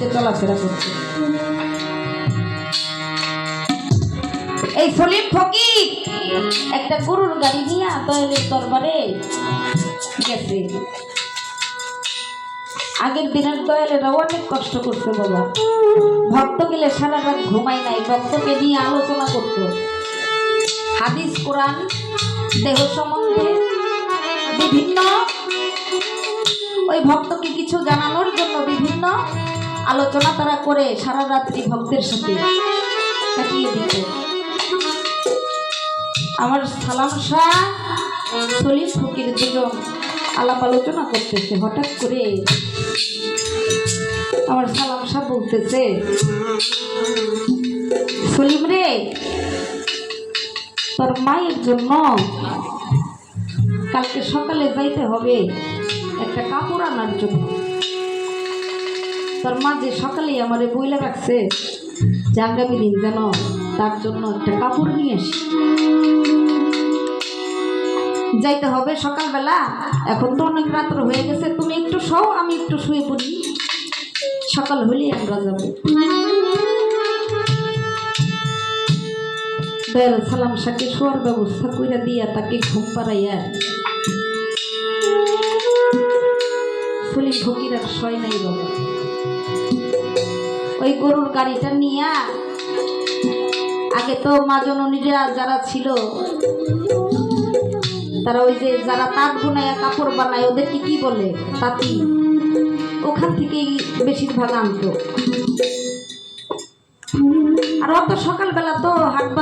মধ্যে চলাফেরা করছে। এই সলিম ফকির একটা গরুর গাড়ি নিয়ে দয়ালের দরবারে গেছে। আগের দিনের দয়ালেরা অনেক কষ্ট করছে বাবা, ভক্ত গেলে সারা রাত ঘুমাই নাই, ভক্তকে নিয়ে আলোচনা করত, হাদিস কোরআন দেহ সম্বন্ধে বিভিন্ন ওই ভক্তকে কিছু জানানোর জন্য বিভিন্ন আলোচনা তারা করে সারা রাত্রি ভক্তের সাথে কাটিয়ে দিত। আমার সালাম শাহ সলিম ফকির দুজন আলাপ আলোচনা করতেছে, হঠাৎ করে আমার সালাম শাহ বলতেছে, সলিম রে, তোর মায়ের জন্য কালকে সকালে যাইতে হবে একটা কাপড় আনার জন্য। তোর মা যে সকালেই আমারে বইলে রাখছে যে আগামী দিন যেন তার জন্য একটা কাপড় নিয়ে আসি। যাইতে হবে সকালবেলা, এখন তো অনেক রাত্র হয়ে গেছে, তুমি একটু শোও, আমি একটু শুয়ে পড়ি, সকাল হলেই আমরা যাবো। দয়াল সালাম শাহকে শোয়ার ব্যবস্থা কইরা দিয়া তাকে ঘুম পাড়াইয়া সলিম ফকির আর শয় নাই বাবা। ওই গরুর গাড়িটা নিয়া, আগে তো মা জননীরা যারা ছিল তারা ওই যে যারা তাঁত বুনাইয়া কাপড় বানায় ওদেরকে কি বলে, তাঁতি, ওখান থেকেই বেশিরভাগ আনতো। আর অত সকালবেলা তো হাট